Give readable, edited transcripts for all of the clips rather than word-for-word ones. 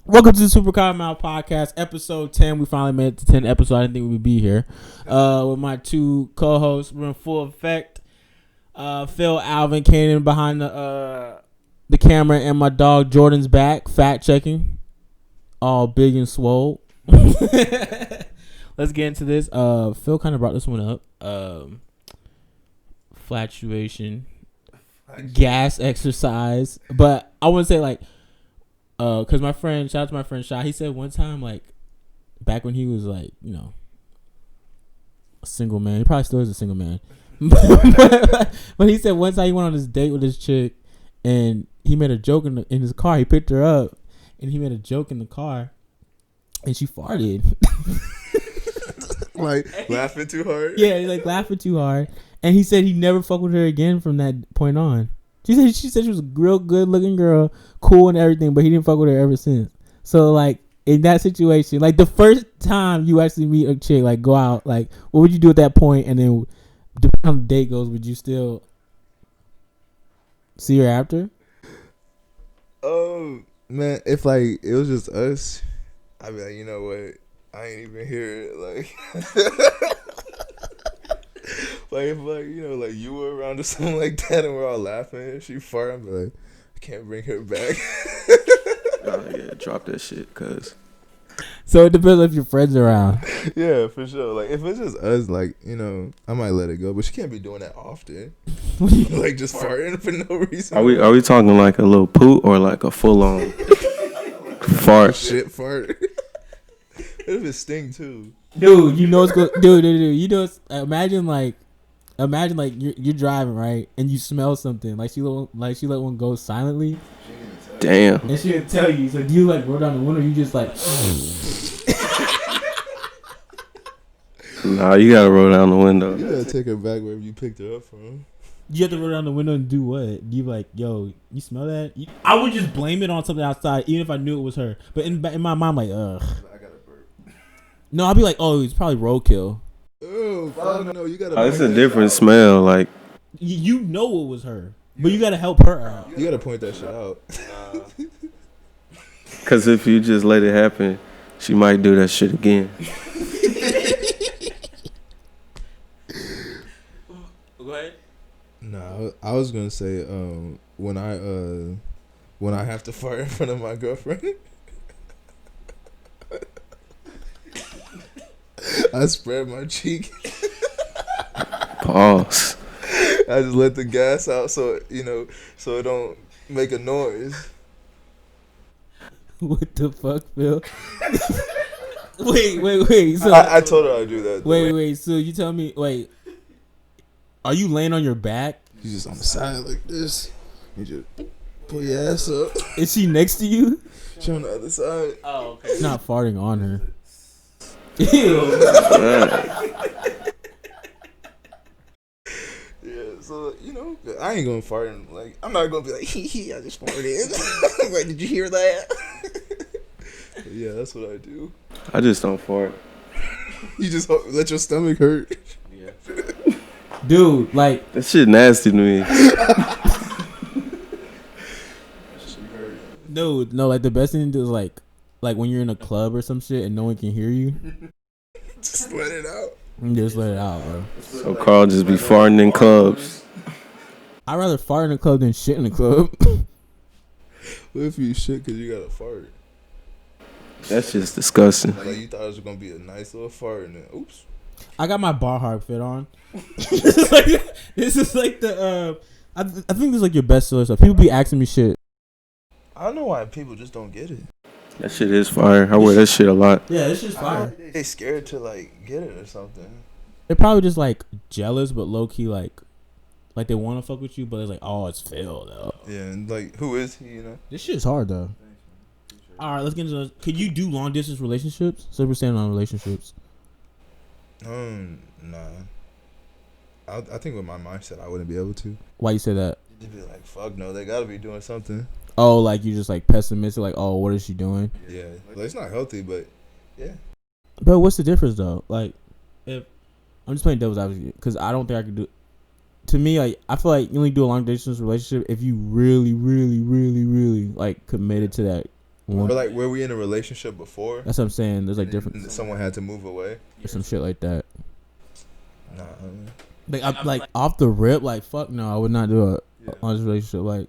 Welcome to the SUPERCOTTONMOUTHPODCAST, episode 10. We finally made it to 10 episodes. I didn't think we would be here. With my two co-hosts, we're in full effect. Phil, Alvin, Kanan behind the camera, and my dog Jordan's back, fact checking, all big and swole. Let's get into this. Phil kind of brought this one up. Fluctuation, gas exercise, but I wouldn't say like. Cause my friend, shout out to my friend Shah, he said one time, like, back when he was like, you know, a single man, he probably still is a single man, but he said one time he went on this date with this chick, and he made a joke in his car. He picked her up, and he made a joke in the car, and she farted. Like laughing too hard. Yeah, like laughing too hard, and he said he never fucked with her again from that point on. She said she was a real good looking girl, cool and everything, but he didn't fuck with her ever since. So like in that situation, like the first time you actually meet a chick, like go out, like what would you do at that point? And then depending on how the date goes, would you still see her after? Oh man, if like it was just us, I'd be like, you know what? I ain't even hear it. Like like if like, you know, like you were around or something like that and we're all laughing and she farted, I'm like, I can't bring her back. Yeah, drop that shit, cuz. So it depends if your friends are around. Yeah, for sure. Like if it's just us, like, you know, I might let it go, but she can't be doing that often. Like just farting for no reason. Are we talking like a little poop or like a full on fart? Shit fart. What if it sting too? Dude, you know it's good. Dude, you know it's, imagine like you're driving, right, and you smell something, like she let one go silently. Damn. And she didn't tell you. So do you like roll down the window? Or you just like. Nah, you gotta roll down the window. You gotta take her back wherever you picked her up from. You have to roll down the window and do what? You like, yo, you smell that? I would just blame it on something outside, even if I knew it was her. But in my mind, like, ugh. I got a burp. No, I'll be like, oh, it's probably roadkill. Oh, fuck no, you gotta. Oh, it's a different smell. Like You know it was her, but you gotta help her out. You gotta point that shit out. cause if you just let it happen, she might do that shit again. Go ahead. Nah, I was gonna say when I have to fart in front of my girlfriend, I spread my cheek. Pause. I just let the gas out so it don't make a noise. What the fuck, Phil? Wait. So I told her I'd do that. wait. So you tell me, wait, are you laying on your back? You just on the side like this. You just pull your ass up. Is she next to you? She on the other side. Oh, okay. It's not farting on her. Ew. Yeah, so I ain't gonna fart and like I'm not gonna be like hee I just farted. Like, did you hear that? Yeah, that's what I do. I just don't fart. You just let your stomach hurt. Yeah. Dude, like That shit nasty to me. dude, no, like the best thing to do is like when you're in a club or some shit and no one can hear you. Just let it out. Just let it out, bro. So Carl just be farting in clubs. I'd rather fart in a club than shit in a club. What if you shit because you got a fart? That's just disgusting. Like you thought it was gonna be a nice little fart and then oops. I got my bar hard fit on. This is like the I think this is like your best seller stuff. People be asking me shit. I don't know why people just don't get it. That shit is fire. I wear that shit a lot. Yeah, it's just fire. They scared to like get it or something. They're probably just like jealous, but low key like they want to fuck with you, but it's like, oh, it's Phil though. Yeah, and like who is he? You know. This shit is hard though. All right, let's get into. Could you do long distance relationships? So we're staying on relationships. Nah. I think with my mindset, I wouldn't be able to. Why you say that? You'd be like, fuck no, they gotta be doing something. Oh, like you just like pessimistic, like, oh, what is she doing? Yeah, like it's not healthy, but yeah. But what's the difference though? Like, if I'm just playing devil's advocate, because I don't think I could do. To me, like I feel like you only do a long distance relationship if you really, really, really, really like committed to that Or like, were we in a relationship before? That's what I'm saying. There's like different. Someone had to move away. Or some shit like that. Nah. Like, I'm like off the rip. Like, fuck no, I would not do a honest relationship. Like,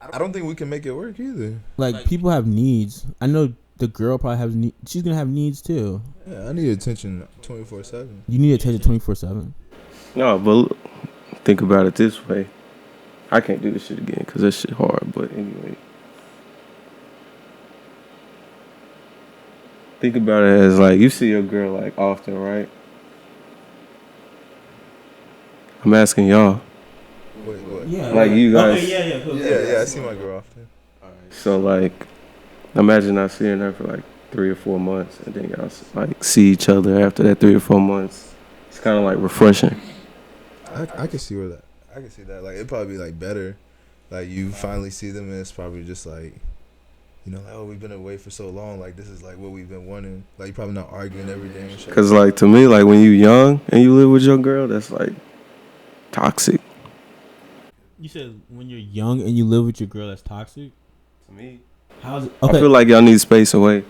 I don't think we can make it work either. Like people have needs. I know the girl probably has needs. She's gonna have needs too. Yeah, I need attention 24/7. You need attention 24/7. No, but think about it this way. I can't do this shit again because that shit hard. But anyway, think about it as like you see your girl like often, right? I'm asking y'all. Wait, what? Yeah, like you guys. Okay, yeah. I see my girl often. All right. So like, imagine not seeing her for like 3 or 4 months, and then y'all like see each other after that 3 or 4 months. It's kind of like refreshing. I can see where that. I can see that. Like it'd probably be like better. Like you finally see them, and it's probably just like, you know, like, oh, we've been away for so long. Like this is like what we've been wanting. Like you're probably not arguing every day and shit. Cause like to me, like when you young and you live with your girl, that's like toxic. You said when you're young and you live with your girl, that's toxic? To me. How's it? Okay. I feel like y'all need space away.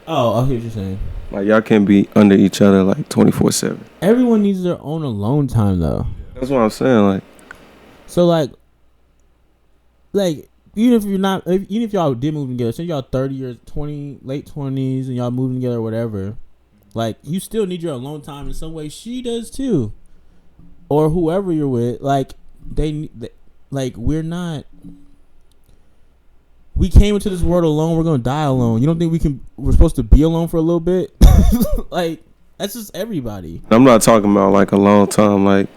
Oh, I hear what you're saying. Like y'all can't be under each other like 24/7. Everyone needs their own alone time though. That's what I'm saying. Like, so like even if you're not, even if y'all did move together, say y'all 30 or 20, late 20s, and y'all moving together or whatever, like you still need your alone time in some way. She does too, or whoever you're with. Like like we're not. We came into this world alone. We're gonna die alone. You don't think we're supposed to be alone for a little bit? Like that's just everybody. I'm not talking about like a long time. Like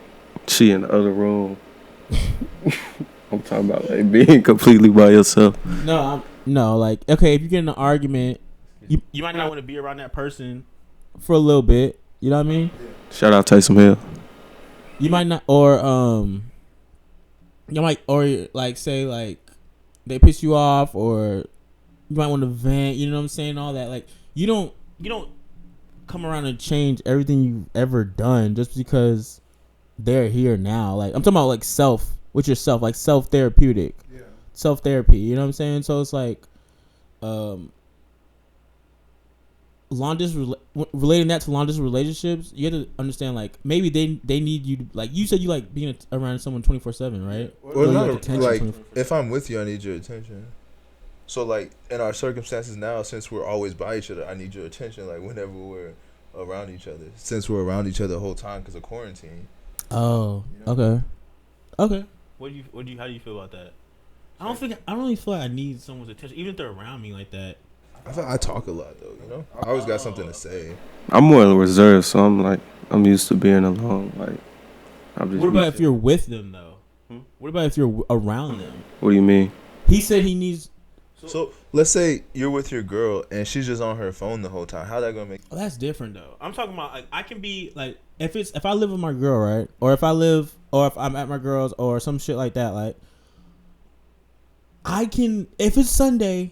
she in the other room. I'm talking about like being completely by yourself. No. Like okay, if you get in an argument, you might not want to be around that person for a little bit. You know what I mean? Shout out Taysom Hill. You might not, or you might, or like say like they piss you off, or you might want to vent. You know what I'm saying? All that. Like you don't come around and change everything you've ever done just because they're here now. Like I'm talking about like with yourself, like self-therapeutic. Yeah. Self-therapy, you know what I'm saying? So it's like relating that to long distance relationships, you have to understand like maybe they need you to, like you said you like being around someone 24/7, right? Or not, like if I'm with you, I need your attention. So like in our circumstances now, since we're always by each other, I need your attention like whenever we're around each other. Since we're around each other the whole time because of quarantine. Oh, you know? Okay. How do you feel about that? I don't really feel like I need someone's attention, even if they're around me like that. I feel like I talk a lot though, you know. I always got something to say. I'm more reserved, so I'm used to being alone. Like, what about if you're with them though? What about if you're around them? What do you mean? He said he needs. So let's say you're with your girl and she's just on her phone the whole time. How that gonna make? Oh, that's different though. I'm talking about like I can be like if I live with my girl, right, or if I'm at my girl's or some shit like that, like I can, if it's Sunday,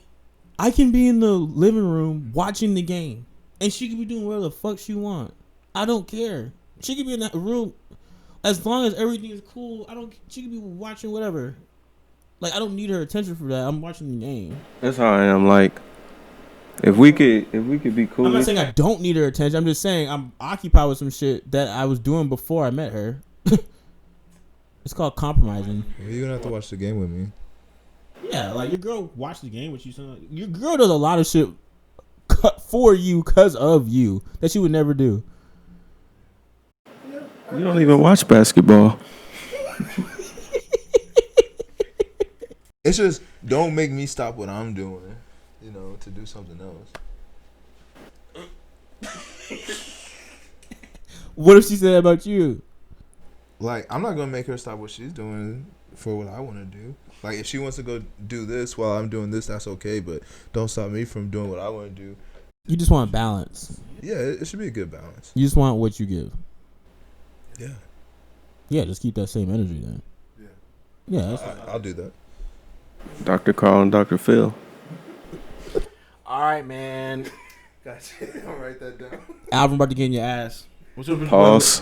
I can be in the living room watching the game, and she can be doing whatever the fuck she want. I don't care. She can be in that room as long as everything is cool. She can be watching whatever. Like I don't need her attention for that. I'm watching the game. That's how I am. Like if we could be cool. I'm not saying I don't need her attention. I'm just saying I'm occupied with some shit that I was doing before I met her. It's called compromising. Well, you're gonna have to watch the game with me. Yeah, like your girl watched the game with you. So your girl does a lot of shit for you because of you that she would never do. You don't even watch basketball. It's just don't make me stop what I'm doing, you know, to do something else. What if she said that about you? Like, I'm not gonna make her stop what she's doing for what I want to do. Like, if she wants to go do this while I'm doing this, that's okay. But don't stop me from doing what I want to do. You just want balance. Yeah, it should be a good balance. You just want what you give. Yeah. Yeah, just keep that same energy then. Yeah. Yeah, I'll do that. Dr. Carl and Dr. Phil. All right, man. Gotcha. I'll write that down. Album about to get in your ass. What's up? Pause.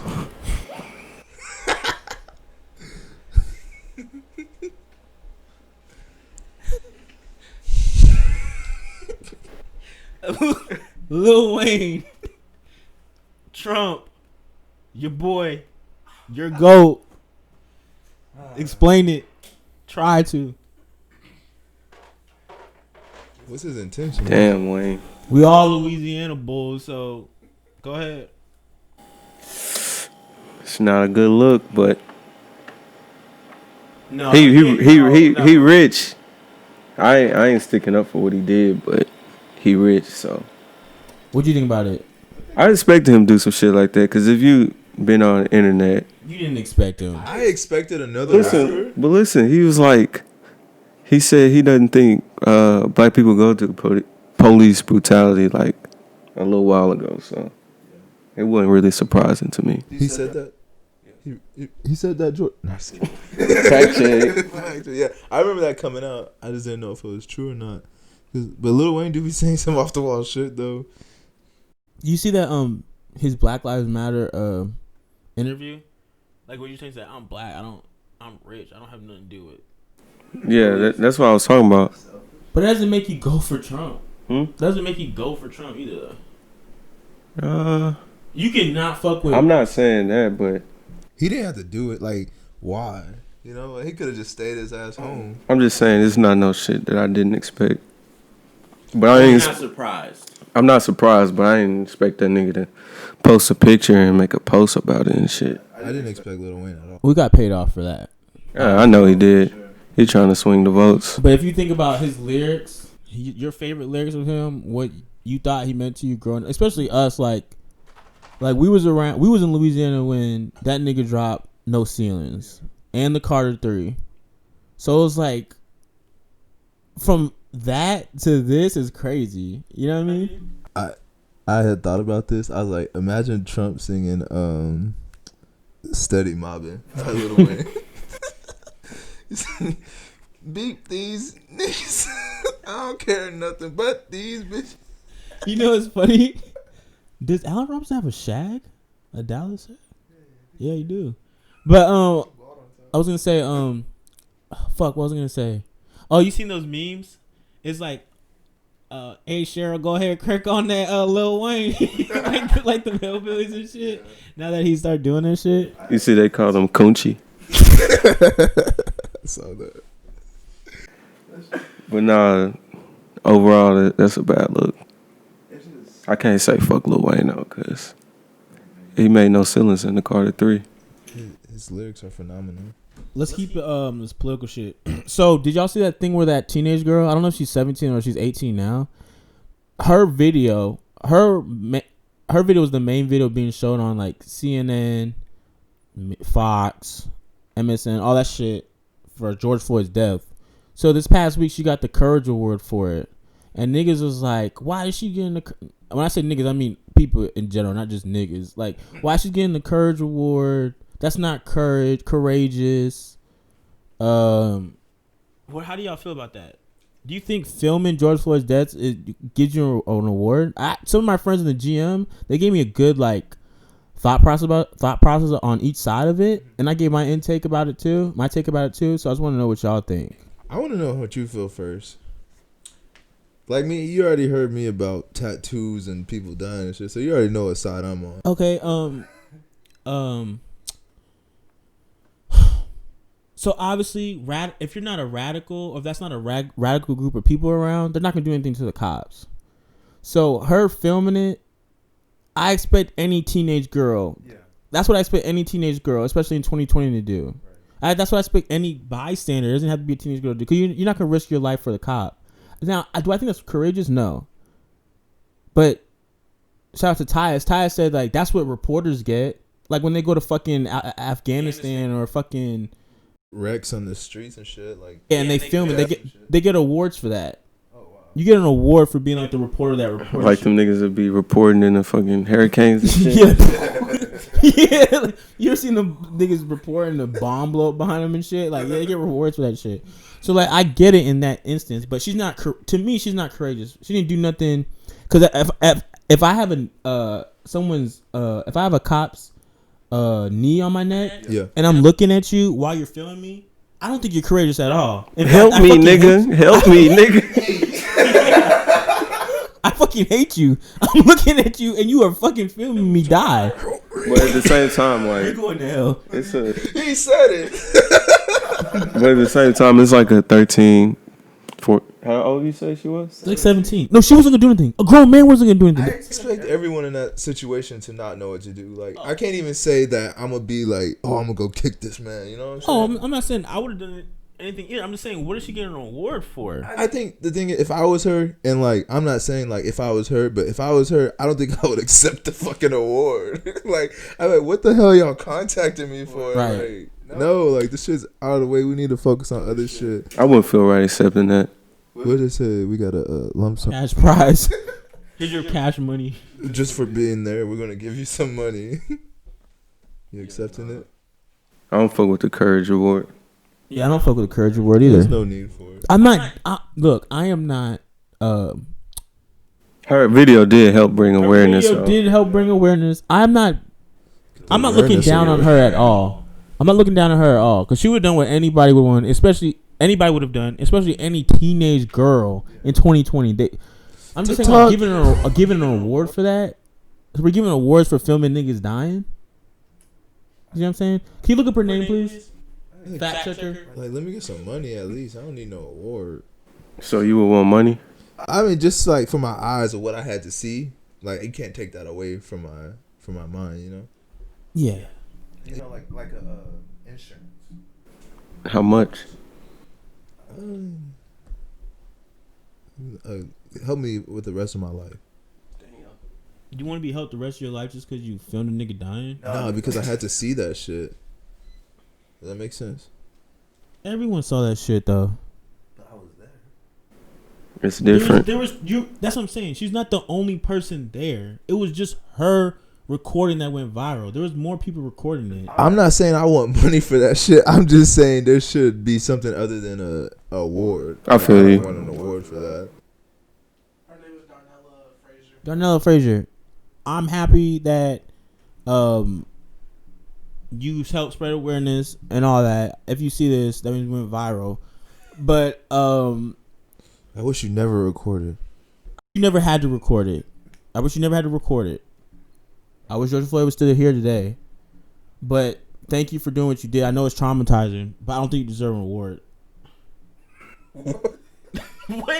Lil Wayne, Trump, your boy, your GOAT. Explain it. Try to. What's his intention? Damn, Wayne. We all Louisiana bulls, so go ahead. It's not a good look, but No, he rich. I ain't sticking up for what he did, but he rich, so. What do you think about it? I expected him to do some shit like that, because if you been on the internet. You didn't expect him. I expected another rapper. But listen, he was like, he said he doesn't think black people go through police brutality like a little while ago, so it wasn't really surprising to me. He said that? He said that, George. No, Fact check. Yeah, I remember that coming out. I just didn't know if it was true or not. But Lil Wayne do be saying some off the wall shit though. You see that his Black Lives Matter interview? Like what you saying that I'm black, I'm rich, I don't have nothing to do with it. Yeah, that's what I was talking about. But it doesn't make you go for Trump. Doesn't make you go for Trump either. You cannot fuck with. I'm not saying that, but he didn't have to do it. Like, why? You know, he could have just stayed his ass home. I'm just saying it's not no shit that I didn't expect. But I'm not surprised. I'm not surprised, but I didn't expect that nigga to post a picture and make a post about it and shit. I didn't expect Lil Wayne at all. We got paid off for that. Yeah, I know he did. He trying to swing the votes. But if you think about his lyrics, your favorite lyrics of him, what you thought he meant to you growing, especially us, like we was in Louisiana when that nigga dropped No Ceilings and the Carter 3. So it was like from that to this is crazy. You know what I mean? I had thought about this. I was like, imagine Trump singing Steady Mobbing by Lil Wayne. Beep these niggas. I don't care nothing but these bitches. You know what's funny? Does Allen Robinson have a shag? A Dallas shag? Yeah, you do. But I was gonna say what was I gonna say? Oh, you seen those memes? It's like hey Cheryl, go ahead, crack on that Lil Wayne. like the hillbillies and shit. Now that he started doing that shit. You see they call him Coochie. I saw that. But nah, overall that's a bad look. I can't say fuck Lil Wayne though, cause he made No Ceilings in the Carter 3. His lyrics are phenomenal. Let's keep it this political shit. So, did y'all see that thing where that teenage girl, I don't know if she's 17 or she's 18 now, her video was the main video being shown on like CNN, Fox, MSN, all that shit for George Floyd's death. So this past week she got the Courage Award for it. And niggas was like, why is she getting the... When I say niggas, I mean people in general, not just niggas. Like, why is she getting the Courage Award? That's not courageous. How do y'all feel about that? Do you think filming George Floyd's death gives you an award? Some of my friends in the GM, they gave me a good like thought process on each side of it, and I gave my take about it too. So I just want to know what y'all think. I want to know what you feel first. Like me, you already heard me about tattoos and people dying and shit, so you already know what side I'm on. Okay, so obviously, if you're not a radical, or if that's not a radical group of people around, they're not gonna do anything to the cops. So her filming it, I expect any teenage girl. Yeah. That's what I expect any teenage girl, especially in 2020, to do. Right. That's what I expect any bystander. It doesn't have to be a teenage girl to do, because you're not gonna risk your life for the cop. Now, do I think that's courageous? No. But shout out to Tyus. Tyus said like that's what reporters get, like when they go to fucking Afghanistan or fucking wrecks on the streets and shit. Like and they film it. They get awards for that. Oh wow! You get an award for being like the reporter that reports. Like them niggas that be reporting in the fucking hurricanes and shit. Yeah. Like, you ever seen the niggas reporting the bomb blow up behind them and shit? Like, yeah, they get rewards for that shit. So, like, I get it in that instance, but she's not, to me, she's not courageous. She didn't do nothing. Because if I have if I have a cop's knee on my neck, yeah, and I'm looking at you while you're filming me, I don't think you're courageous at all. Help me, nigga. I fucking hate you. I'm looking at you and you are fucking filming me die. But at the same time, You're like going to hell. it's a. He said it. But at the same time, it's like a 13. How old you say she was? Like 17. No, she wasn't gonna do anything. A grown man wasn't gonna do I anything. expect everyone in that situation to not know what to do. Like, I can't even say that I'm gonna be like, oh, I'm gonna go kick this man. You know what I'm saying? I'm not saying I would have done anything either. I'm just saying, what is she getting an award for? I think the thing is, if I was her, and like, I'm not saying like if I was her, but if I was her, I don't think I would accept the fucking award. Like, I'm like, what the hell y'all contacting me for? Right. Like, no, like, this shit's out of the way. We need to focus on other shit. I wouldn't feel right accepting that. What did it say? We got a lump sum. Cash prize. Here's your cash money. Just for being there, we're gonna give you some money. You accepting it? I don't fuck with the courage award. Yeah, I don't fuck with the courage award either. There's no need for it. I'm not. Look, I am not. Her video did help bring awareness. Video did help bring awareness. I'm not looking down on her at all. I'm not looking down on her at all because she would have done what anybody would want, especially anybody would have done, especially any teenage girl in 2020. I'm just saying, I'm giving an award for that. We're giving awards for filming niggas dying. You know what I'm saying? Can you look up her name, please? Fact checker. Like, let me get some money at least. I don't need no award. So you would want money? I mean, just like for my eyes of what I had to see, like, you can't take that away from my mind, you know? Yeah. You know, like a insurance. How much? Help me with the rest of my life. You want to be helped the rest of your life just because you filmed a nigga dying? No, because I had to see that shit. Does that make sense? Everyone saw that shit though. I was there. It's different. There was you. That's what I'm saying. She's not the only person there. It was just her recording that went viral. There was more people recording it. I'm not saying I want money for that shit. I'm just saying there should be something other than a award. I feel you. I want an award for that. Her name is Darnella Frazier. Darnella Frazier. I'm happy that you helped spread awareness and all that. If you see this, that means it went viral. But I wish you never recorded. you never had to record it. I wish you never had to record it. I wish George Floyd was still here today. But thank you for doing what you did. I know it's traumatizing, but I don't think you deserve an award. Wait,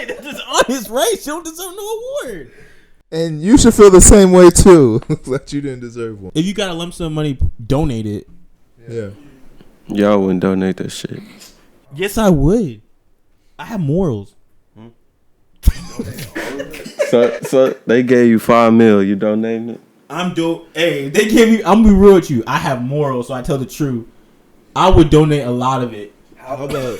that's just honest, right? She don't deserve no award. And you should feel the same way too. That you didn't deserve one. If you got a lump sum of money, donate it. Yeah. Y'all wouldn't donate that shit. Yes, I would. I have morals. So they gave you $5 million. You donating it? I'm dope. Hey, they give me. I'm gonna be real with you. I have morals, so I tell the truth. I would donate a lot of it. How about,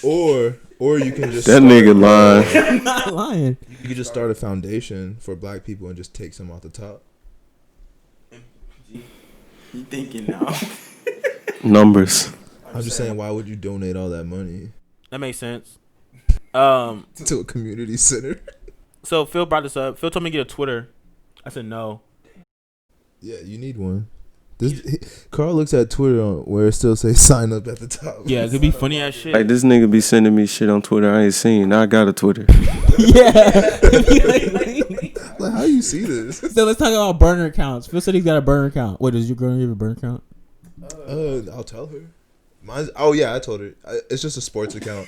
or you can just That nigga lying. I'm not lying. You could just start a foundation for black people and just take some off the top. You thinking now? Numbers. I'm just saying, why would you donate all that money That makes sense. to a community center? So Phil brought this up. Phil told me to get a Twitter. I said no. Yeah, you need one. Carl looks at Twitter where it still says sign up at the top. Yeah, it could be funny ass shit. Like, this nigga be sending me shit on Twitter I ain't seen. Now I got a Twitter. Yeah. Like, how you see this? So let's talk about burner accounts. Phil said he's got a burner account. Wait, does your girl have a burner account? I'll tell her. Mine's, oh yeah, I told her. It's just a sports account.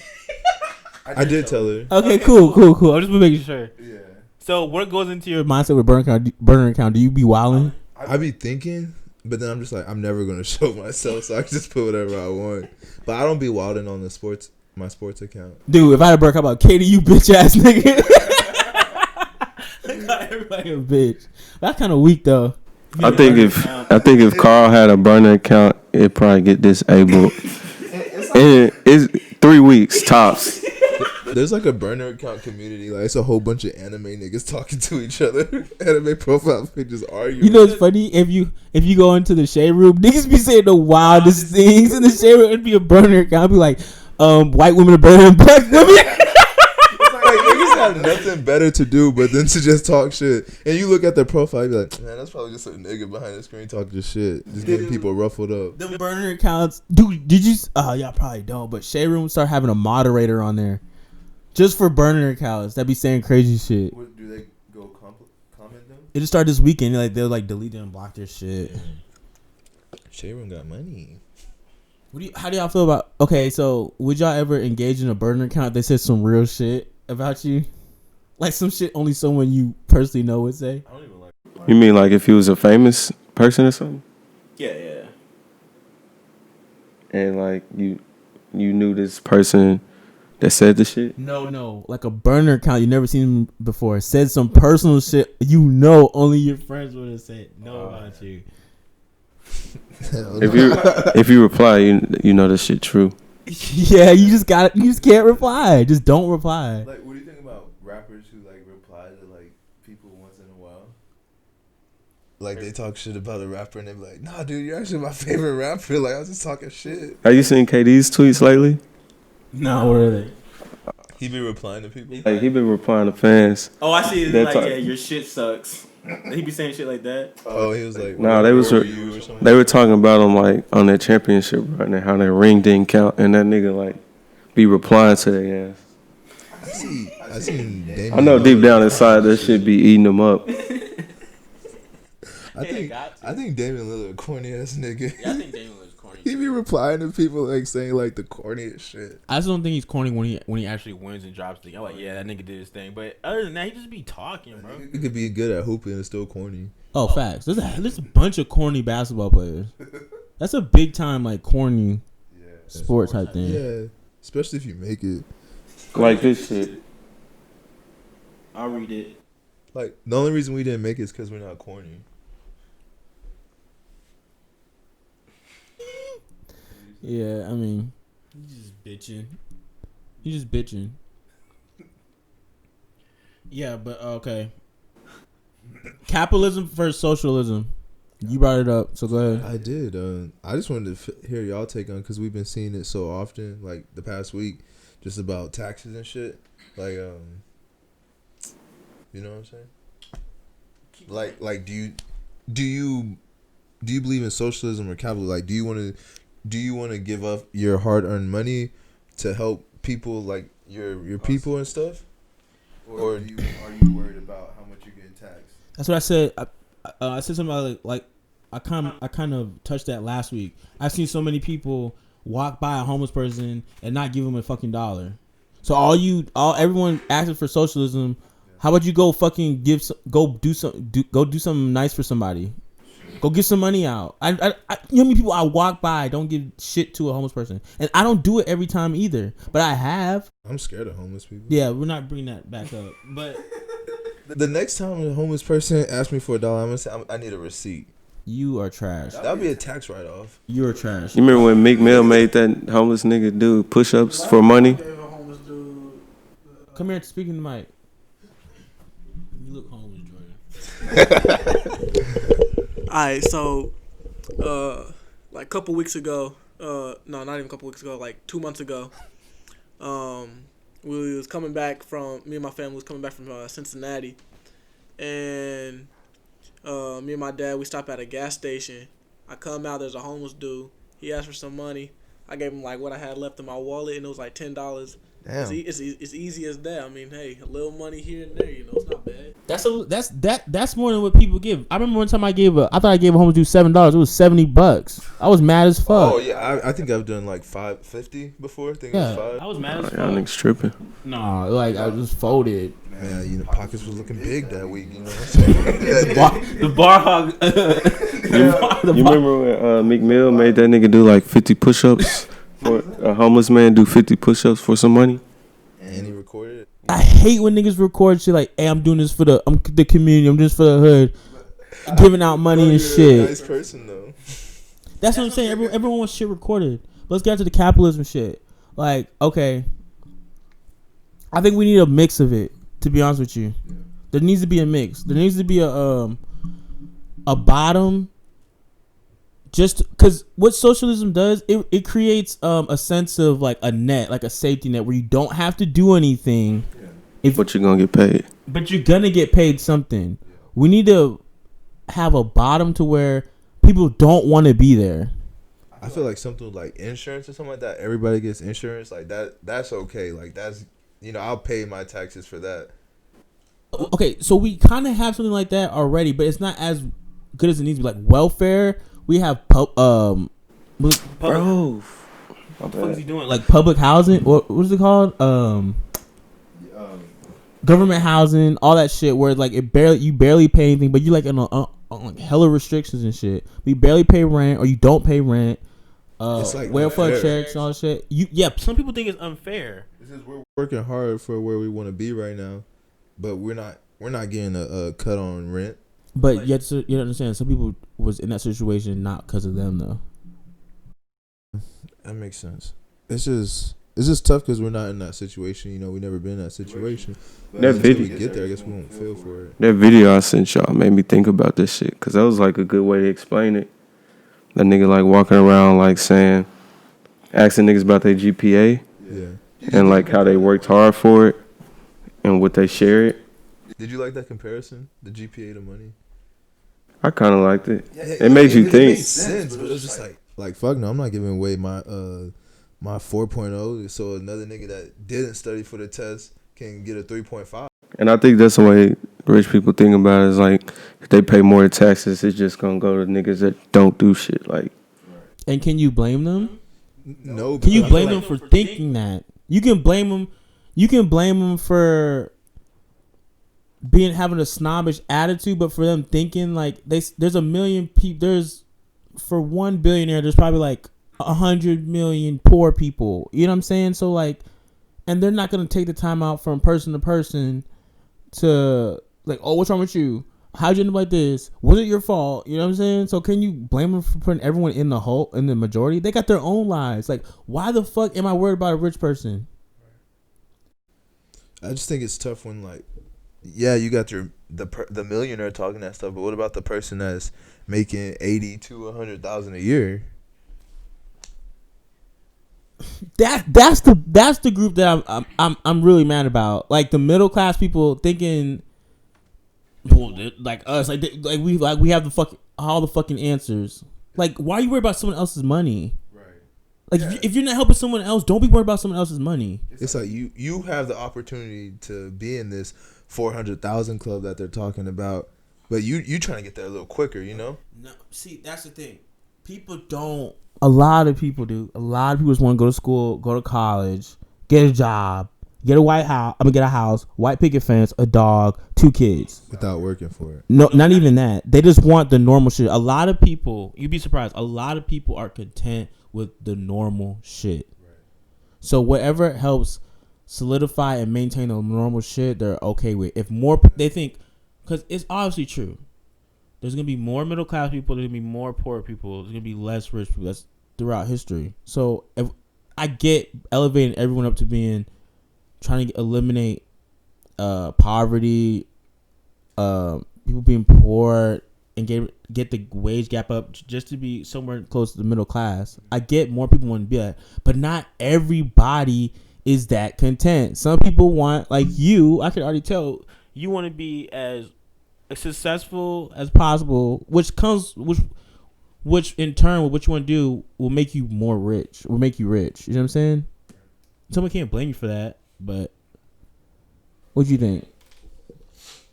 I did tell her. Okay, cool. I'm just making sure. Yeah. So what goes into your mindset with burner account? Do you be wilding? I be thinking, but then I'm just like, I'm never gonna show myself, so I can just put whatever I want. But I don't be wilding on my sports account. Dude, if I had a burner account about Katie, you bitch ass nigga. I got everybody a bitch. That's kind of weak though. I think if Carl had a burner account, it'd probably get disabled. And it's 3 weeks tops. There's like a burner account community. Like, it's a whole bunch of anime niggas talking to each other. Anime profile pictures arguing. You know what's funny? If you go into the shade room, niggas be saying the wildest things in the shade room. It'd be a burner account. It'd be like, white women are better than black women. Like, niggas have nothing better to do but than to just talk shit. And you look at their profile, you be like, man, that's probably just a nigga behind the screen talking just shit. Just getting people ruffled up. The burner accounts. Dude, did you... y'all probably don't, but shade room start having a moderator on there. Just for burner accounts that be saying crazy shit. What, do It just started this weekend. Like they'll like delete and block their shit. Sharon got money. How do y'all feel about? Okay, so would y'all ever engage in a burner account that says some real shit about you, like some shit only someone you personally know would say? I don't even like. You mean like if he was a famous person or something? Yeah. And like you knew this person that said the shit? No, like a burner account you never seen him before said some personal shit only your friends would have said about you. If you reply, you know this shit true. Yeah, you just can't reply. Just don't reply. Like, what do you think about rappers who like reply to like people once in a while? Like they talk shit about a rapper and they be like, "Nah, dude, you're actually my favorite rapper." Like I was just talking shit. Have you seen KD's tweets lately? No, what are they? He be replying to people. Like he been replying to fans. Oh, I see. That talk- your shit sucks. He be saying shit like that. Oh, he was like, Nah, they were talking about him like on their championship run and how their ring didn't count, and that nigga like be replying to their ass. I seen Damian. I know deep down inside that shit be eating them up. I think Damian Lillard a corny ass nigga. Yeah, I think Damian Lillard's corny. He be replying to people like saying like the corniest shit. I just don't think he's corny when he actually wins and drops the. I'm like, yeah, that nigga did his thing. But other than that, he just be talking, bro. He could be good at hooping and still corny. Oh, facts. There's a bunch of corny basketball players. That's a big time like corny sport type thing. Yeah, especially if you make it. Like this shit. I'll read it. Like the only reason we didn't make it is because we're not corny. Yeah, I mean, you just bitching. Yeah, but okay. Capitalism versus socialism. You brought it up, so go ahead. I did. I just wanted to hear y'all take on because we've been seeing it so often, like the past week, just about taxes and shit. Like, you know what I'm saying? Like, do you believe in socialism or capitalism? Like, do you want to give up your hard-earned money to help people like your people and stuff, or are you worried about how much you're getting taxed? That's what I said. I said something about like I kind of touched that last week. I've seen so many people walk by a homeless person and not give them a fucking dollar. So everyone asking for socialism. How about you go fucking do something nice for somebody? Go give some money out. You know how many people I walk by don't give shit to a homeless person, and I don't do it every time either. But I have. I'm scared of homeless people. Yeah, we're not bringing that back up. But the next time a homeless person asks me for $1, I'm gonna say I need a receipt. You are trash. That'd be a tax write-off. You are trash. You remember when Meek Mill made that homeless nigga do push-ups for money? Come here, speaking to Mike. You look homeless, Jordan. Alright, so like a couple weeks ago, no, not even a couple weeks ago, like 2 months ago, we was coming back from, me and my family was coming back from Cincinnati, and me and my dad, we stopped at a gas station. I come out, there's a homeless dude. He asked for some money. I gave him like what I had left in my wallet, and it was like $10. Damn. It's easy as that. I mean, hey, a little money here and there, you know, it's not bad. That's more than what people give. I remember one time I thought I gave a homeless dude $7. It was $70. I was mad as fuck. Oh yeah, I think I've done like $5.50 before. I think it was $5. I was mad as fuck. Y'all niggas tripping. No, like I just folded. Man, you know, pockets was looking big that week. You know what I'm saying? The bar hog. You remember when Meek Mill made that nigga do like 50 push-ups? For a homeless man do 50 push-ups for some money? And he recorded it. I hate when niggas record shit like, hey, I'm doing this for the community. I'm doing this for the hood. Giving out money and shit. A nice person though. That's what I'm saying. Everyone wants shit recorded. Let's get to the capitalism shit. Like, okay. I think we need a mix of it, to be honest with you. Yeah. There needs to be a mix. There needs to be a bottom. Just because what socialism does, it creates a sense of like a net, like a safety net where you don't have to do anything. Yeah. But you're going to get paid. But you're going to get paid something. Yeah. We need to have a bottom to where people don't want to be there. I feel like something like insurance or something like that. Everybody gets insurance. Like that's okay. Like that's, you know, I'll pay my taxes for that. Okay, so we kind of have something like that already, but it's not as good as it needs to be. Like welfare, we have Bro, what the fuck is he doing? Like public housing, what is it called? Government housing, all that shit. Where like you barely pay anything, but you like on like hella restrictions and shit. We barely pay rent, or you don't pay rent. It's like welfare checks and all that shit. Some people think it's unfair. We're working hard for where we want to be right now, but we're not getting a cut on rent. But yet, you understand, some people was in that situation not because of them though. That makes sense. It's just tough because we're not in that situation. You know, we never been in that situation. That video, we get there, I guess we won't feel for it. That video I sent y'all made me think about this shit because that was like a good way to explain it. That nigga like walking around like saying, asking niggas about their GPA, and like how they worked hard for it, and what they share it. Did you like that comparison? The GPA to money? I kind of liked it. It made you think. It made sense, but it was just like fuck no, I'm not giving away my 4.0 so another nigga that didn't study for the test can get a 3.5. And I think that's the way rich people think about it. Is like if they pay more taxes, it's just gonna go to niggas that don't do shit. Like, and can you blame them? No. Can you blame them for thinking that? You can blame them. You can blame them for having a snobbish attitude, but for them thinking like there's a million people. There's for 1 billionaire, there's probably like 100 million poor people. You know what I'm saying? So like, and they're not gonna take the time out from person to person to like, oh, what's wrong with you? How'd you end up like this? Was it your fault? You know what I'm saying? So can you blame them for putting everyone in the majority? They got their own lives. Like, why the fuck am I worried about a rich person? I just think it's tough when like, yeah, you got the millionaire talking that stuff, but what about the person that's making 80 to 100,000 a year? That's the group that I'm really mad about. Like the middle class people thinking, well, like us, like we have all the fucking answers. Like, why are you worried about someone else's money? Right. Like, if you're not helping someone else, don't be worried about someone else's money. It's like you have the opportunity to be in this 400,000 club that they're talking about, but you trying to get there a little quicker, you know? No, see, that's the thing. People don't. A lot of people do. A lot of people just want to go to school, go to college, get a job, get a get a house, white picket fence, a dog, 2 kids. Without working for it. No, not even that. They just want the normal shit. A lot of people, you'd be surprised, a lot of people are content with the normal shit. Right. So whatever helps solidify and maintain the normal shit, they're okay with. If more, they think, because it's obviously true. There's going to be more middle class people. There's going to be more poor people. There's going to be less rich people. That's throughout history. So if I get elevating everyone up to being, trying to eliminate poverty, people being poor, and get the wage gap up just to be somewhere close to the middle class. I get more people want to be that, but not everybody is that content. Some people want, like you, I can already tell, you want to be as successful as possible, which in turn with what you want to do will make you more rich, will make you rich. You know what I'm saying? Someone can't blame you for that, but what do you think?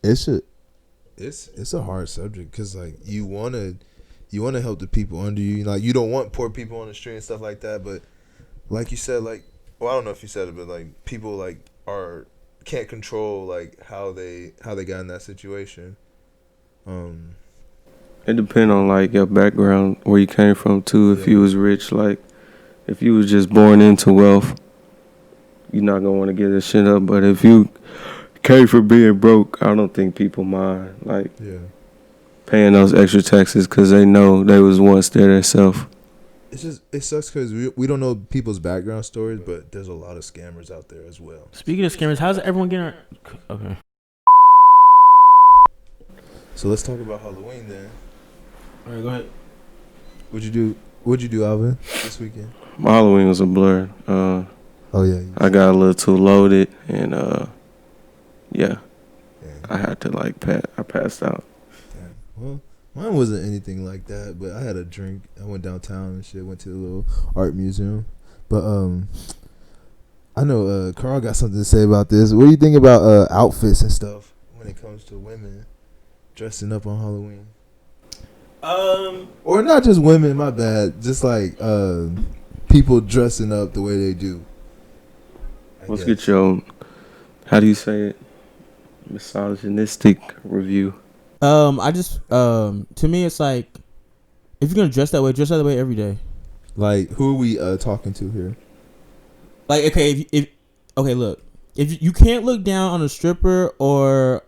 It's a hard subject because like you wanna help the people under you. Like you don't want poor people on the street and stuff like that. But like you said, like, well, I don't know if you said it, but like people like can't control like how they got in that situation. It depends on like your background, where you came from too. If you was rich, like if you was just born into wealth, you're not gonna want to give this shit up. But if you came from being broke, I don't think people mind like paying those extra taxes because they know they was once there themselves. It sucks because we don't know people's background stories, but there's a lot of scammers out there as well. Speaking of scammers, how's everyone getting? Okay. So let's talk about Halloween then. All right, go ahead. What'd you do, Alvin, this weekend? My Halloween was a blur. I got a little too loaded, and I had to I passed out. Yeah. Well, mine wasn't anything like that, but I had a drink. I went downtown and shit. Went to the little art museum. But I know Carl got something to say about this. What do you think about outfits and stuff when it comes to women dressing up on Halloween? Or not just women, my bad. Just like people dressing up the way they do. Let's get your, how do you say it? Misogynistic review. I just to me it's like, if you're gonna dress that way every day. Like, who are we talking to here? Like, okay, if look, if you can't look down on a stripper or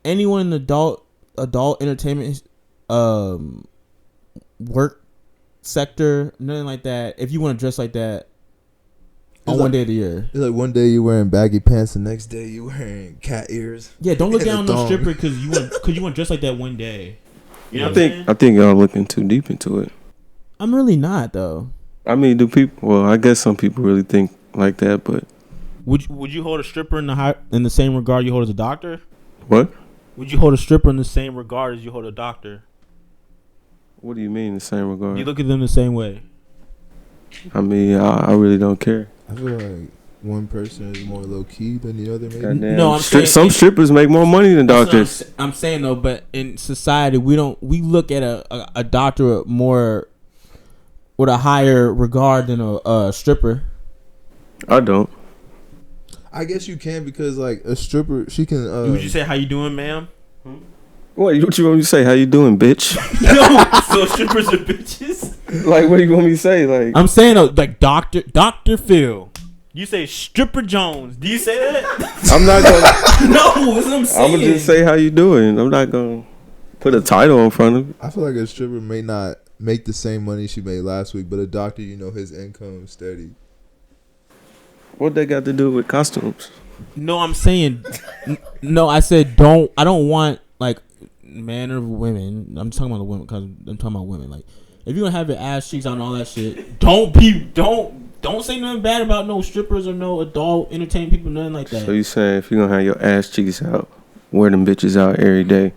anyone in the adult entertainment work sector, nothing like that. If you want to dress like that on one day of the year, it's like one day you're wearing baggy pants, the next day you're wearing cat ears. Yeah, don't look down on no stripper because you want to dress like that one day. You know, I think y'all looking too deep into it. I'm really not though. I mean, do people? Well, I guess some people really think like that, but would you hold a stripper in the same regard you hold as a doctor? What? Would you hold a stripper in the same regard as you hold a doctor? What do you mean in the same regard? You look at them the same way. I mean, I really don't care. I feel like one person is more low key than the other. Maybe. Goddamn. No, I'm saying some strippers make more money than doctors. I'm saying though, but in society we look at a doctor more with a higher regard than a stripper. I don't. I guess you can, because like a stripper, she can. Would you say how you doing, ma'am? What you want me to say? How you doing, bitch? No, so strippers are bitches. Like, what do you want me to say? Like, I'm saying like Dr. Phil. You say Stripper Jones. Do you say that? I'm not gonna. No, that's what I'm saying. I'm gonna just say how you doing. I'm not gonna put a title in front of it. I feel like a stripper may not make the same money she made last week, but a doctor, his income is steady. What they got to do with costumes? No, I'm saying. No, I said don't. I don't want like men or women. I'm talking about the women because I'm talking about women. Like, if you're gonna have your ass cheeks out and all that shit, don't say nothing bad about no strippers or no adult entertainment people, nothing like that. So you saying if you're gonna have your ass cheeks out, wear them bitches out every day?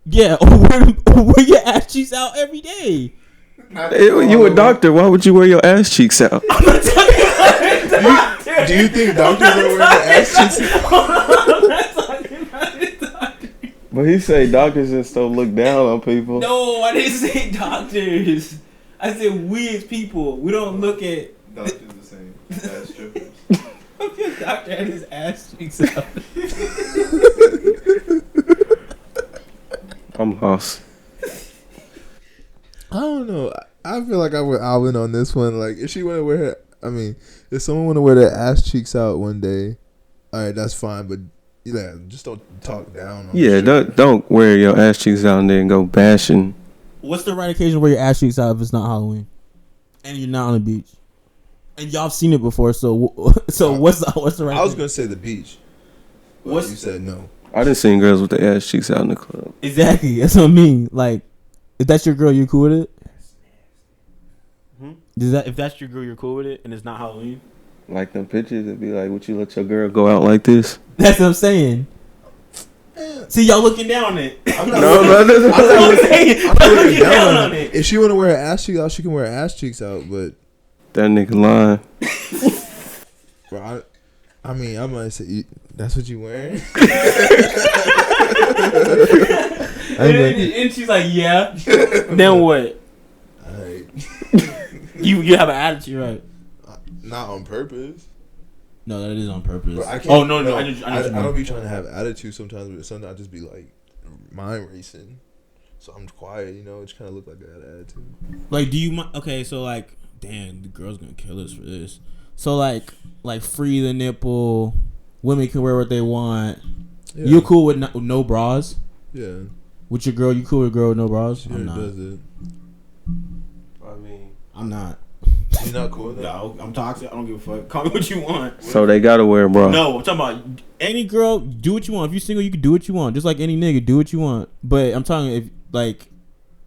Yeah, or wear your ass cheeks out every day. You a doctor? Why would you wear your ass cheeks out? I'm not talking about a doctor. Do you think doctors are wearing their ass cheeks out? I'm not talking about a doctor. But he say doctors just don't look down on people. No, I didn't say doctors. I said we as people. We don't look at Doctors the same as strippers. Your doctor had his ass cheeks out. I'm lost. I don't know. I feel like I would win on this one. Like, if she want to wear her, if someone want to wear their ass cheeks out one day, all right, that's fine. But yeah, just don't talk down. Don't wear your ass cheeks out and then go bashing. What's the right occasion to wear your ass cheeks out if it's not Halloween and you're not on the beach? And y'all seen it before, so what's the right? I was gonna say the beach. You said no. I done seen girls with their ass cheeks out in the club. Exactly, that's what I mean. Like, if that's your girl, you're cool with it. If that's your girl, you're cool with it, and it's not Halloween. Like them pictures, it'd be like, would you let your girl go out like this? That's what I'm saying. See, y'all looking down on it. I'm looking down on it. If she want to wear her ass cheeks out, she can wear her ass cheeks out. But that nigga lying. Bro, I might say that's what you wearing. And she's like, yeah. Then what? Alright. You have an attitude, right? Not on purpose. No, that is on purpose. Bro, I don't be trying to have attitude sometimes, but sometimes I just be like mind racing. So I'm quiet, it just kind of look like I had an attitude. Like, do you okay? So like, damn, the girl's gonna kill us for this. So like free the nipple. Women can wear what they want. Yeah. You cool with no bras? Yeah. With your girl, you cool with a girl with no bras? She does it. I'm not. You're not cool with that? No, I'm toxic. I don't give a fuck. Call me what you want. So they gotta wear a bra. No, I'm talking about any girl. Do what you want. If you're single, you can do what you want. Just like any nigga, do what you want. But I'm talking if like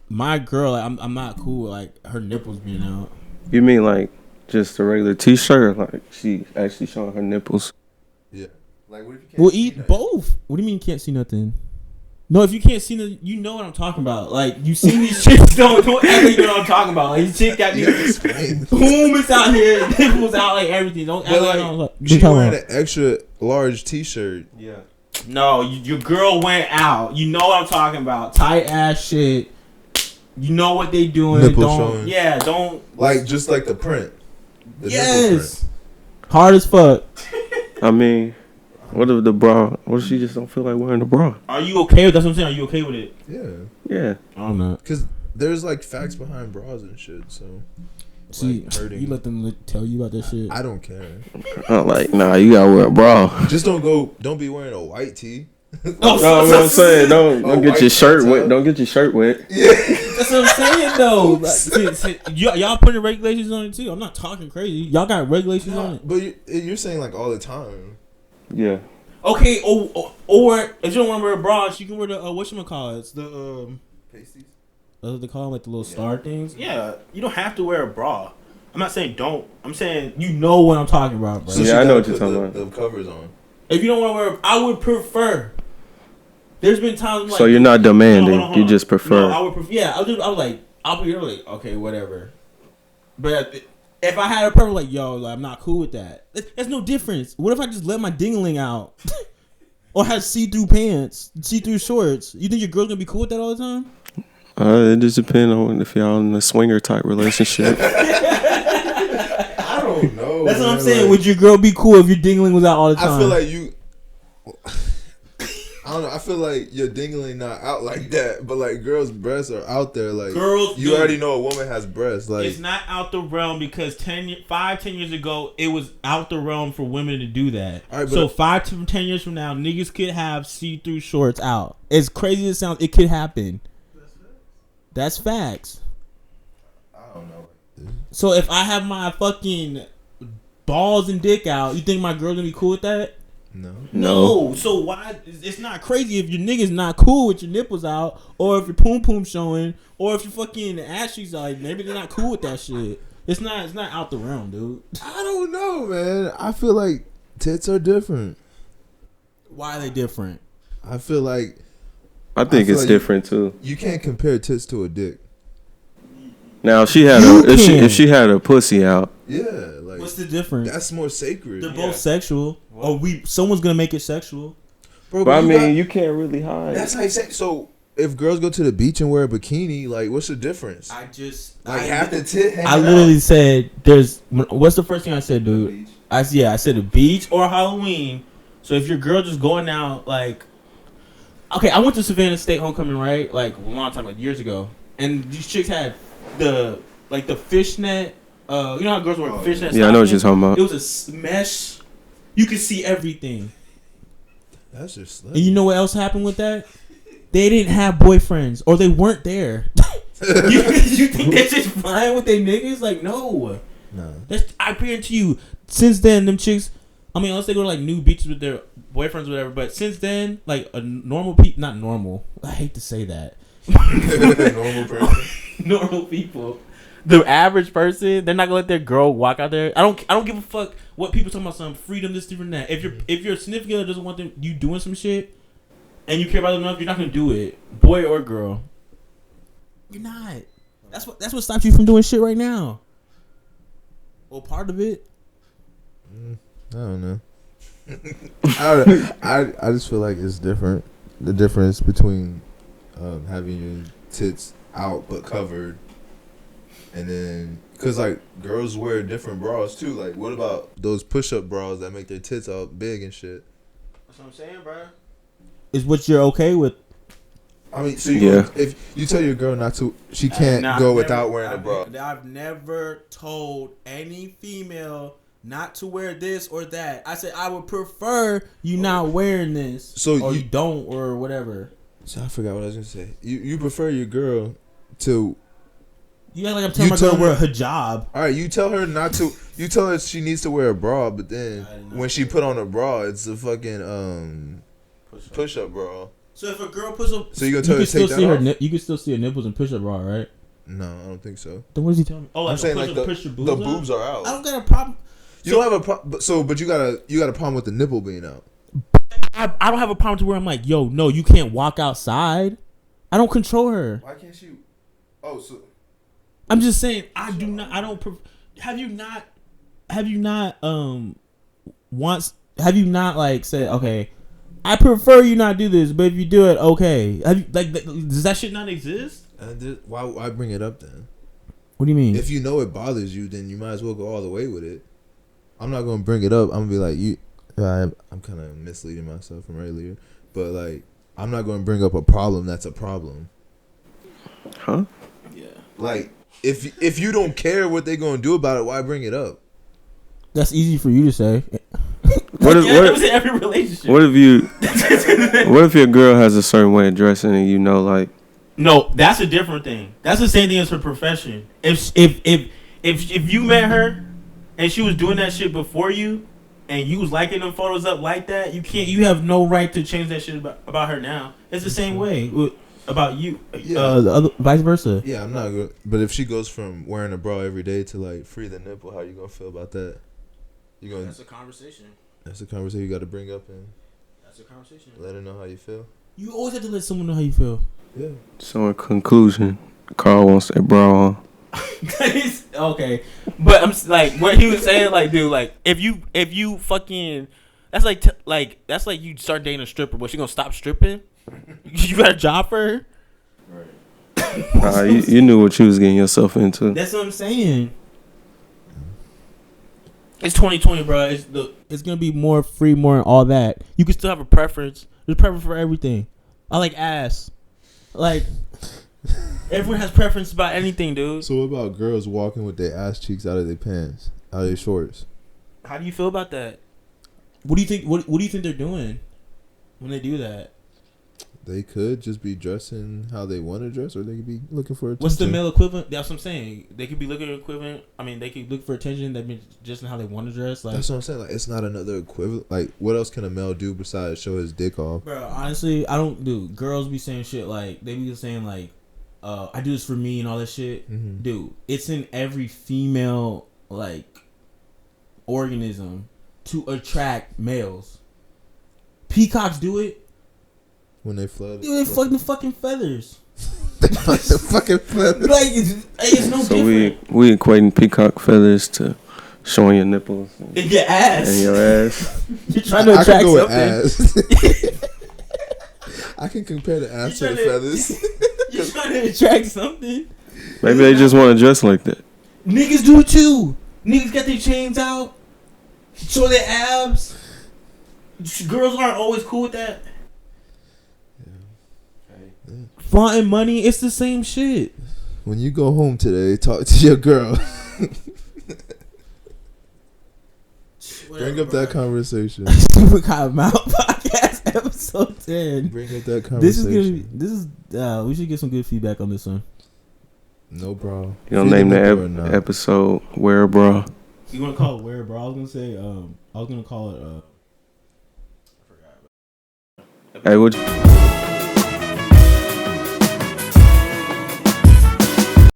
my girl, like, I'm not cool with like her nipples being out. You mean like just a regular t-shirt, or like she actually showing her nipples? Yeah. Like, what if you can't? We'll eat both. What do you mean you can't see nothing? No, if you can't see nothing, you know what I'm talking about. Like, you see these chicks, don't act like you know what I'm talking about. Like, these chicks got these boom, it's out here, nipples out, like everything. Don't act like she wearing an large T-shirt. Yeah. No, your girl went out. You know what I'm talking about. Tight ass shit. You know what they doing. Nipple don't showing. Yeah, don't Like just like the print. The yes. Hard as fuck. I mean, what if the bra? What if she just don't feel like wearing the bra? Are you okay with that's what I'm saying? Are you okay with it? Yeah. Yeah. I don't know. Because there's like facts behind bras and shit. So See, like, hurting. you let them tell you about that shit. I don't care. I'm like, nah, you gotta wear a bra. Just don't be wearing a white tee. No, what I'm saying, don't get your shirt white wet. Don't get your shirt wet. Yeah. That's what I'm saying though. Like, y'all putting regulations on it too. I'm not talking crazy. Y'all got regulations on it. But you're saying like all the time. Yeah. Okay, or if you don't want to wear a bra, you can wear the whatchamacallits, the Pasties? they call them like the little star things. Yeah, you don't have to wear a bra. I'm not saying don't. I'm saying you know what I'm talking about, bro. So Yeah, I know what you're talking about. The covers on. If you don't want to wear, I would prefer. There's been times like, So you're not demanding. Hold on. You just prefer. No, I would prefer. Yeah, I was like, I'll be like, okay, whatever. But if I had a person like, yo, like, I'm not cool with that. There's no difference. What if I just let my dingling out, or have see-through pants, see-through shorts? You think your girl's gonna be cool with that all the time? It just depends on if y'all in a swinger type relationship. I don't know. That's what I'm man, saying. like, Would your girl be cool if your dingling was out all the time? I feel like you. I don't know. I feel like your dingling not out like that, but like girls' breasts are out there. Like Girls, you dude. already know a woman has breasts. Like It's not out the realm because 10 years ago, it was out the realm for women to do that. All right, So but- 5 to 10 years from now, niggas could have see-through shorts out. As crazy as it sounds, it could happen. That's facts. I don't know. So if I have my fucking balls and dick out, you think my girl's gonna be cool with that? No. No. So why? It's not crazy if your nigga's not cool with your nipples out, or if your poom poom showing, or if your fucking ass cheeks are like, maybe they're not cool with that shit. It's not out the realm, dude. I don't know, man. I feel like tits are different. Why are they different? I feel like I think feel it's like different too. you can't compare tits to a dick. Now if she had You if she had a pussy out, Yeah, like What's the difference? that's more sacred. They're both sexual. Or someone's gonna make it sexual. Bro, but I you mean, you can't really hide. that's how you say. So if girls go to the beach and wear a bikini, like what's the difference? Like half the tit. I literally said, "There's." What's the first thing I said, dude? I said a beach or Halloween. So if your girl just going out, like, okay, I went to Savannah State homecoming, right? Like a long time, like years ago, and these chicks had the fishnet. You know how girls wear fishnet? Yeah, I know what you're stockings? talking about. It was a mesh. You could see everything. That's just. And you know what else happened with that? They didn't have boyfriends, or they weren't there. you think they're just flying with their niggas? Like, no. No. I guarantee you, since then, them chicks, I mean, unless they go to, like, new beaches with their boyfriends or whatever, but since then, like, a normal not normal. I hate to say that. Normal person. Normal people. The average person, they're not gonna let their girl walk out there. I don't give a fuck what people talking about. Some freedom, this, different, that. If your significant other doesn't want you doing some shit, and you care about them enough, you're not gonna do it, boy or girl. You're not. That's what stops you from doing shit right now. Well, part of it. I don't know. I just feel like it's different. The difference between having your tits out but covered, and then because like girls wear different bras too. Like, what about those push-up bras that make their tits out big and shit? That's what I'm saying, bro. Is what you're okay with? I mean, so if you tell your girl not to, she can't go without wearing a bra. I've never told any female not to wear this or that. I said I would prefer you not wearing this, So or you don't, or whatever. So I forgot what I was gonna say. You prefer your girl to. You act like I'm telling my girl to wear a hijab. All right, you tell her not to. You tell her she needs to wear a bra, but then when she put on a bra, it's a fucking push-up bra. So if a girl puts up, so you gonna tell her to take that off? You can still see her nipples and push-up bra, right? No, I don't think so. Then what is he telling me? Oh, like I'm saying like the boobs are out. I don't got a problem. You don't have a problem. So, but you got a problem with the nipple being out. I don't have a problem to where I'm like, yo, no, you can't walk outside. I don't control her. Why can't she? Oh, so I'm just saying, I do not. I don't. Have you not? Once have you not like said, okay, I prefer you not do this, but if you do it, okay? Have you, like, does that shit not exist? Why bring it up then? What do you mean? If you know it bothers you, then you might as well go all the way with it. I'm not gonna bring it up. I'm gonna be like, I'm kind of misleading myself from earlier, but like, I'm not gonna bring up a problem that's a problem. Huh? Yeah. Like, if you don't care what they gonna do about it, why bring it up? That's easy for you to say. What if every relationship? What if your girl has a certain way of dressing and you know, like? No, that's a different thing. That's the same thing as her profession. If you met her and she was doing that shit before you, and you was liking them photos up like that, you have no right to change that shit about her now. It's the same way about you. Yeah. The other, vice versa. Yeah, I'm not good. But if she goes from wearing a bra every day to like free the nipple, how you gonna feel about that? That's a conversation. That's a conversation you got to bring up and. That's a conversation. Let her know how you feel. You always have to let someone know how you feel. Yeah. So in conclusion, Carl wants that bra on. Okay, but I'm like what he was saying, like, dude, like if you fucking, that's like that's like you start dating a stripper, but she gonna stop stripping? You got a job for her? Right. You knew what you was getting yourself into. That's what I'm saying. It's 2020, bro. It's gonna be more free, more all that. You can still have a preference. There's preference for everything. I like ass. Like, everyone has preference about anything, dude. So what about girls walking with their ass cheeks out of their pants, out of their shorts? How do you feel about that? What do you think? What do you think they're doing when they do that? They could just be dressing how they want to dress, or they could be looking for attention. What's the male equivalent? That's what I'm saying. They could be looking for equivalent. I mean, they could look for attention. That means just in how they want to dress. Like, that's what I'm saying. Like, it's not another equivalent. Like, what else can a male do besides show his dick off? bro, honestly, I don't do. Girls be saying shit like they be saying like, I do this for me and all that shit. Mm-hmm. Dude, it's in every female like organism to attract males. Peacocks do it. When they flood, Dude, they fuck the fucking feathers. they fuck the fucking feathers. Like it's no So different. we equating peacock feathers to showing your nipples And your ass. and your ass. You're trying to attract something. I can compare the ass to the feathers. You're trying to attract something. Maybe they just want to dress like that. Niggas do it too. Niggas got their chains out, show their abs. Girls aren't always cool with that. Flaunting money, it's the same shit. When you go home today, talk to your girl. Bring up that conversation. Super Cotton Mouth Podcast episode 10. Bring up that conversation. We should get some good feedback on this one. No, bro. You don't name the episode "Wear a Bra." You want to call it Wear a Bra? I was gonna say. I was gonna call it. I forgot. Hey, what?